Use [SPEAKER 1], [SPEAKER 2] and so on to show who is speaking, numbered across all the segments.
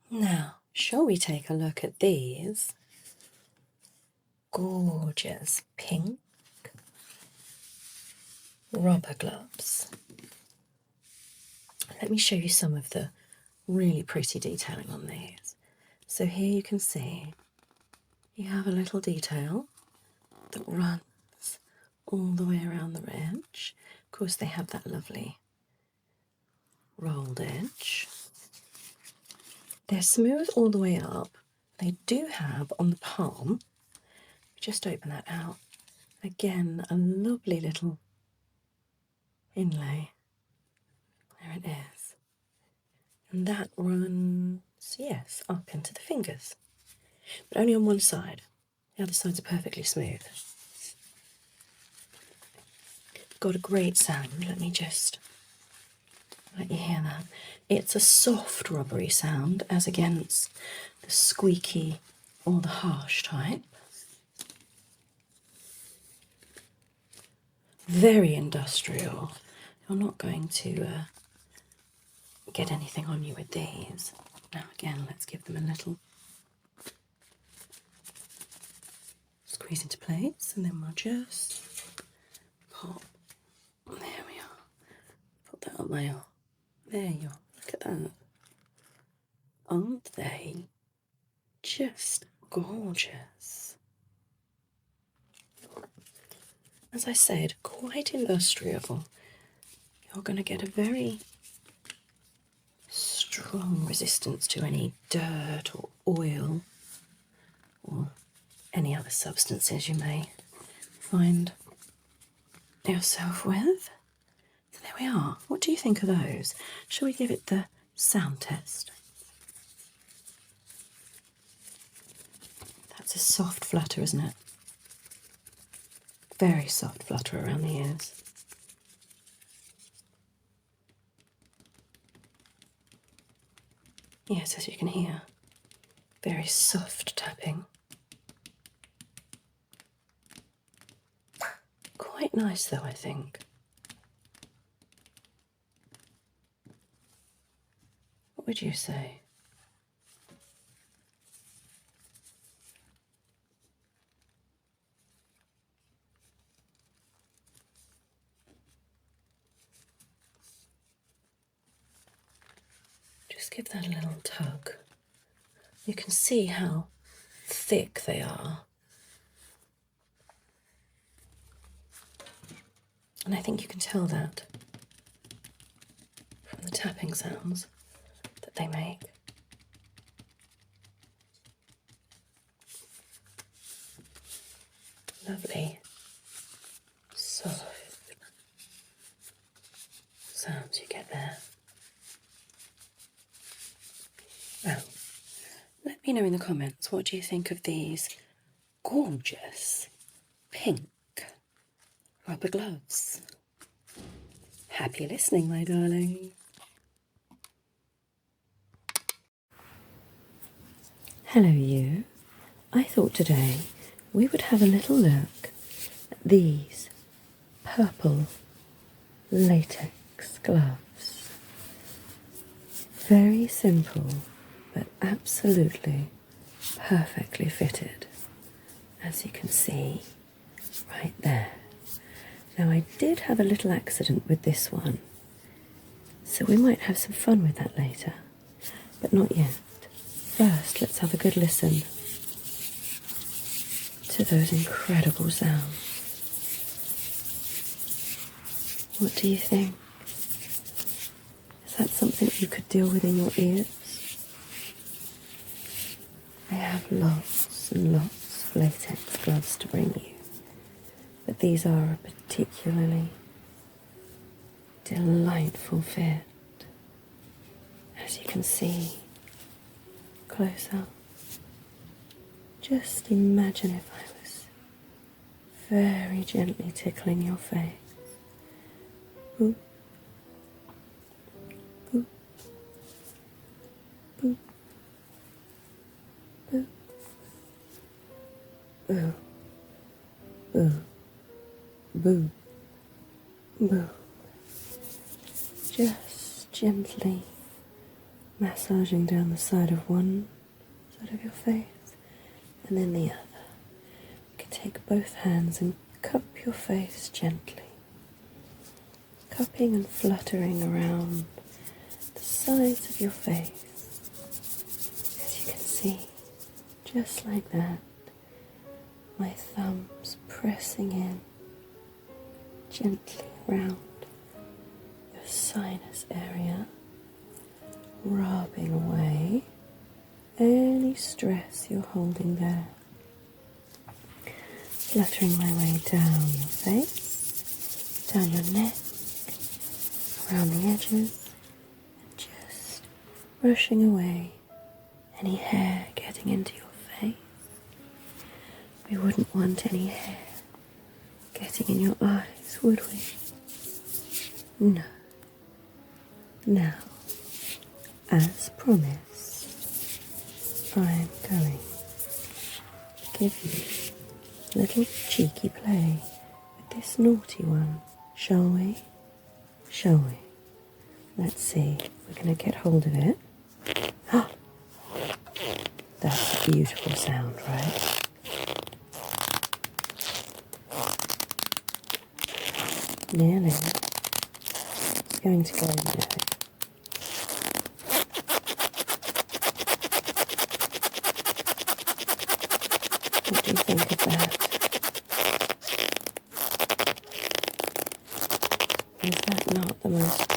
[SPEAKER 1] Now, shall we take a look at these gorgeous pink rubber gloves? Let me show you some of the really pretty detailing on these. So here you can see you have a little detail that runs all the way around the edge. Of course, they have that lovely rolled edge. They're smooth all the way up. They do have on the palm, just open that out, again a lovely little inlay. There it is. And that runs, yes, up into the fingers, but only on one side. The other sides are perfectly smooth. Got a great sound. Let me just let you hear that. It's a soft rubbery sound as against the squeaky or the harsh type. Very industrial. You're not going to get anything on you with these. Now again, let's give them a little squeeze into place, and then we'll just pop. There we are. Put that on my arm. There you are. Look at that. Aren't they just gorgeous? As I said, quite industrial. You're going to get a very strong resistance to any dirt or oil or any other substances you may find yourself with. So there we are. What do you think of those? Shall we give it the sound test? That's a soft flutter, isn't it? Very soft flutter around the ears. Yes, as you can hear, very soft tapping. Quite nice though, I think. What would you say? Just give that a little tug. You can see how thick they are. And I think you can tell that from the tapping sounds that they make. Lovely, soft sounds you get there. Well, let me know in the comments, what do you think of these gorgeous pink rubber gloves? Happy listening, my darling. Hello you. I thought today we would have a little look at these purple latex gloves. Very simple, but absolutely perfectly fitted, as you can see right there. Now I did have a little accident with this one, so we might have some fun with that later, but not yet. First, let's have a good listen to those incredible sounds. What do you think? Is that something you could deal with in your ears? I have lots and lots of latex gloves to bring you, but these are a particularly delightful fit. As you can see, close up. Just imagine if I was very gently tickling your face. Boop, boop, boop, boop, boo, boo, boo, boo. Just gently massaging down the side of one side of your face and then the other. You can take both hands and cup your face gently, cupping and fluttering around the sides of your face. As you can see, just like that, my thumbs pressing in gently around your sinus area, rubbing away any stress you're holding there. Fluttering my way down your face, down your neck, around the edges, and just brushing away any hair getting into your face. We wouldn't want any hair getting in your eyes, would we? No. Now, as promised, I'm going to give you a little cheeky play with this naughty one, shall we? Shall we? Let's see if we're going to get hold of it. That's a beautiful sound, right? Nearly. It's going to go now. What do you think of that? Is that not the most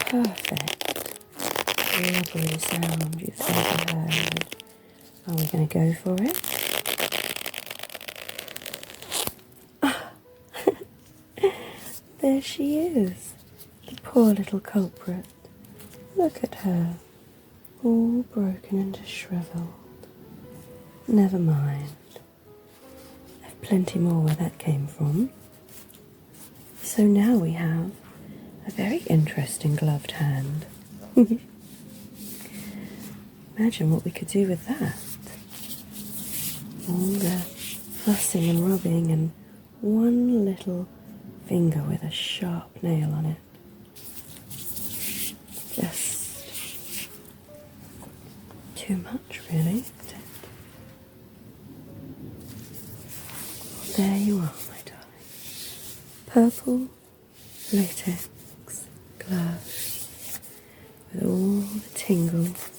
[SPEAKER 1] perfect, lovely sound you've ever heard? Are we going to go for it? There she is, the poor little culprit. Look at her, all broken and shriveled. Never mind. I've plenty more where that came from. So now we have a very interesting gloved hand. Imagine what we could do with that. All the fussing and rubbing and one little finger with a sharp nail on it. Just too much, really, isn't it? There you are, my darling. Purple latex gloves with all the tingles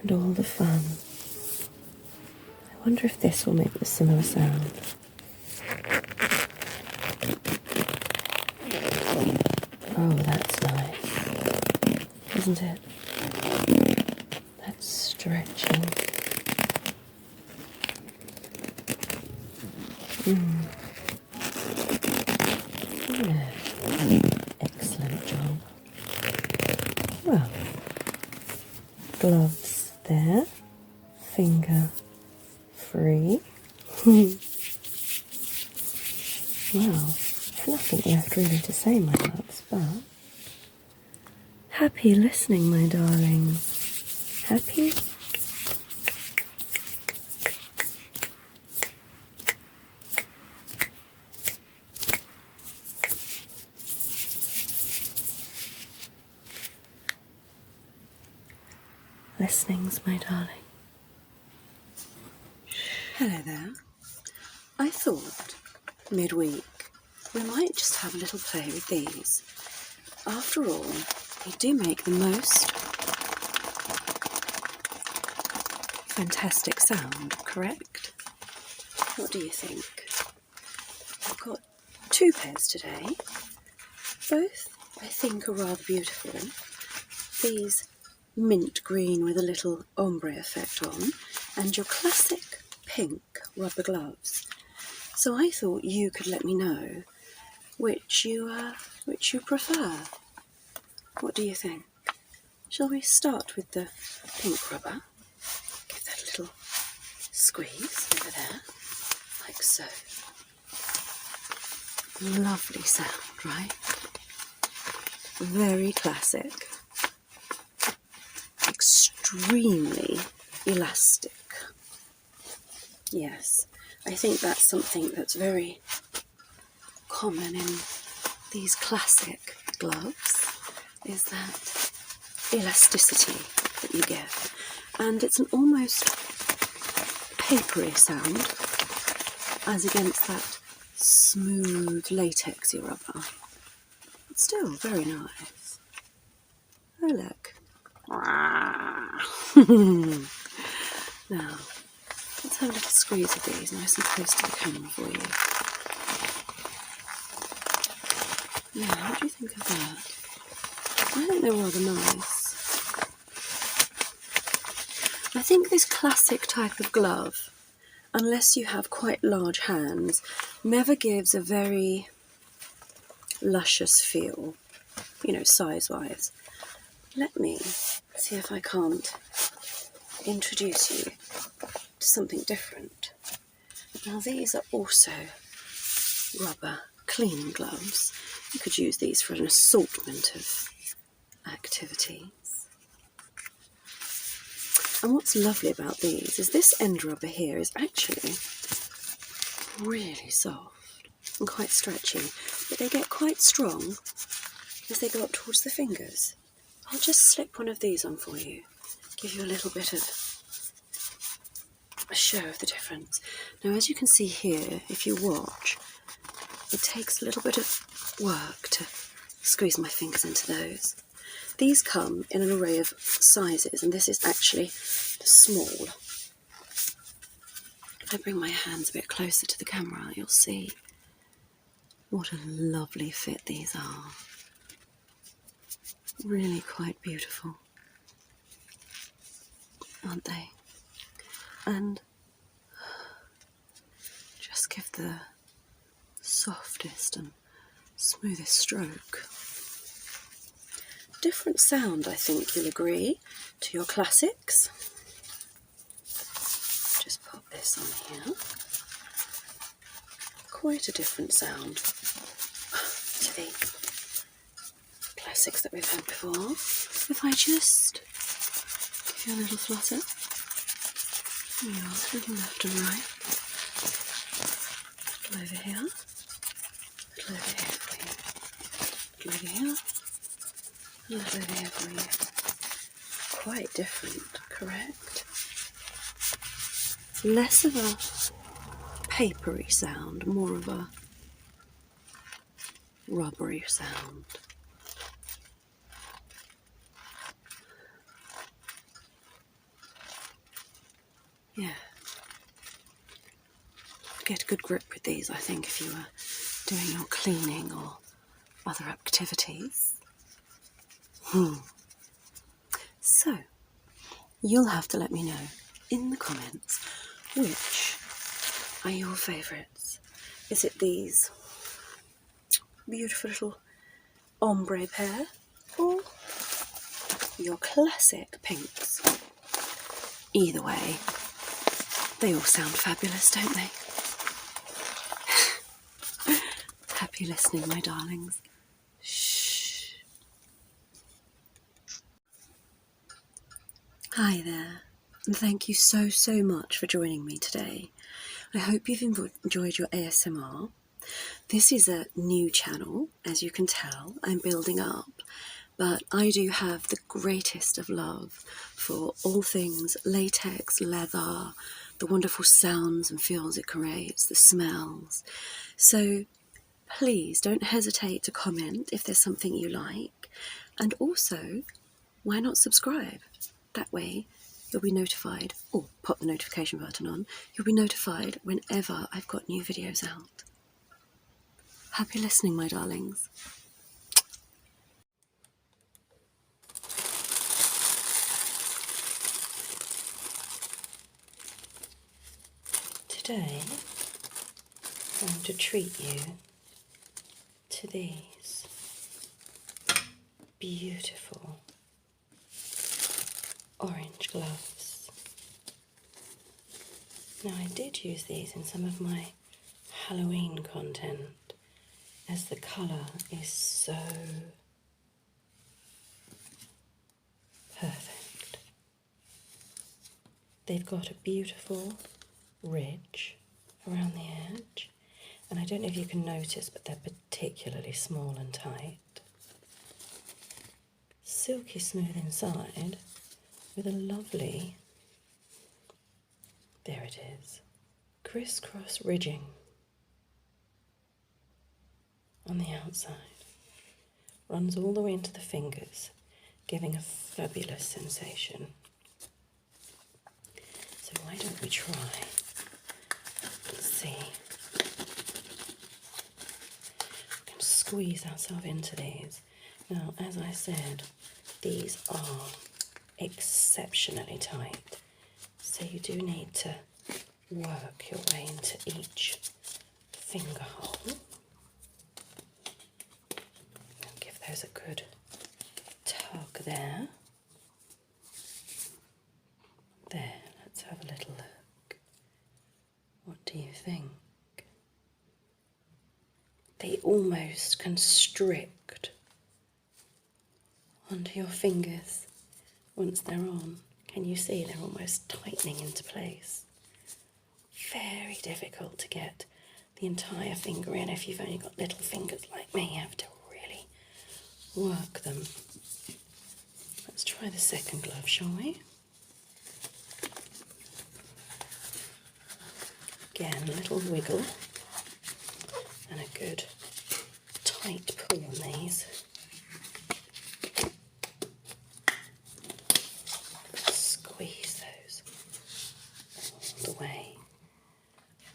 [SPEAKER 1] and all the fun. I wonder if this will make a similar sound. Oh, that's nice, isn't it? That's stretching. Yeah. Excellent job. Well, gloves there, finger free. Well, nothing left really to say, my loves, but happy listening, my darling. Happy? Listenings, my darling. Hello there. I thought midweek we might just have a little play with these. After all, they do make the most fantastic sound, correct? What do you think? I've got two pairs today. Both, I think, are rather beautiful. These mint green with a little ombre effect on, and your classic pink rubber gloves. So I thought you could let me know which you prefer. What do you think? Shall we start with the pink rubber? Give that a little squeeze over there, like so. Lovely sound, right? Very classic. Extremely elastic. Yes, I think that's something that's very common in these classic gloves. is that elasticity that you get. And it's an almost papery sound as against that smooth latexy rubber. It's still very nice. Oh look. Now, let's have a little squeeze of these nice and close to the camera for you. Yeah, what do you think of that? I think they're rather nice. I think this classic type of glove, unless you have quite large hands, never gives a very luscious feel, you know, size-wise. Let me see if I can't introduce you to something different. Now these are also rubber cleaning gloves. You could use these for an assortment of activities. And what's lovely about these is this end rubber here is actually really soft and quite stretchy, but they get quite strong as they go up towards the fingers. I'll just slip one of these on for you, give you a little bit of a show of the difference. Now, as you can see here, if you watch, it takes a little bit of work to squeeze my fingers into those. These come in an array of sizes, and this is actually the small. If I bring my hands a bit closer to the camera, you'll see what a lovely fit these are. Really quite beautiful, aren't they? And just give the softest and smoothest stroke. Different sound, I think you'll agree, to your classics. Just pop this on here. Quite a different sound to the classics that we've had before. If I just give you a little flutter, there you are, looking left and right. A little over here, a little over here for you, a little over here, a little over here for you. Quite different, correct? Less of a papery sound, more of a rubbery sound. Yeah. Get a good grip with these, I think, if you were doing your cleaning or other activities. So, you'll have to let me know in the comments which are your favourites. Is it these beautiful little ombre pair or your classic pinks? Either way, they all sound fabulous, don't they? Happy listening, my darlings. Shh. Hi there, and thank you so much for joining me today. I hope you've enjoyed your ASMR. This is a new channel, as you can tell, I'm building up, but I do have the greatest of love for all things latex, leather, the wonderful sounds and feels it creates, the smells. So please don't hesitate to comment if there's something you like, and also, why not subscribe? That way you'll be notified, or pop the notification button on, you'll be notified whenever I've got new videos out. Happy listening, my darlings. Today, I'm going to treat you to these beautiful orange gloves. Now, I did use these in some of my Halloween content, as the colour is so perfect. They've got a beautiful ridge around the edge, and I don't know if you can notice, but they're particularly small and tight. silky smooth inside with a lovely, there it is, crisscross ridging on the outside. Runs all the way into the fingers, giving a fabulous sensation. So why don't we try? Let's see. We can squeeze ourselves into these. Now, as I said, these are exceptionally tight. So you do need to work your way into each finger hole. And give those a good tug there. There, let's have a little look. What do you think? They almost constrict onto your fingers once they're on. Can you see they're almost tightening into place? Very difficult to get the entire finger in. If you've only got little fingers like me, you have to really work them. Let's try the second glove, shall we? Again, a little wiggle and a good tight pull on these. Squeeze those all the way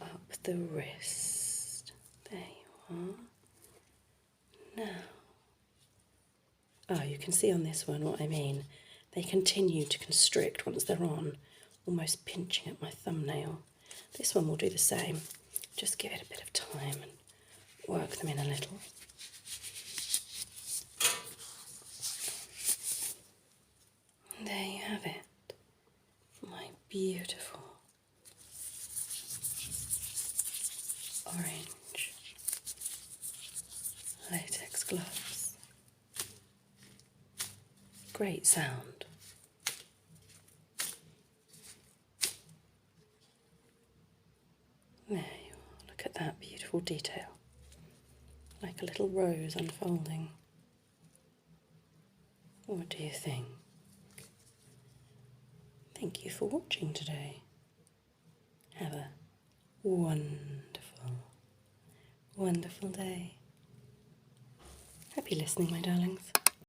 [SPEAKER 1] up the wrist. There you are. Now, oh, you can see on this one what I mean. They continue to constrict once they're on, almost pinching at my thumbnail. This one will do the same. Just give it a bit of time and work them in a little. And there you have it, my beautiful orange latex gloves. Great sound. There you are, look at that beautiful detail, like a little rose unfolding. What do you think? Thank you for watching today. Have a wonderful, wonderful day. Happy listening, my darlings.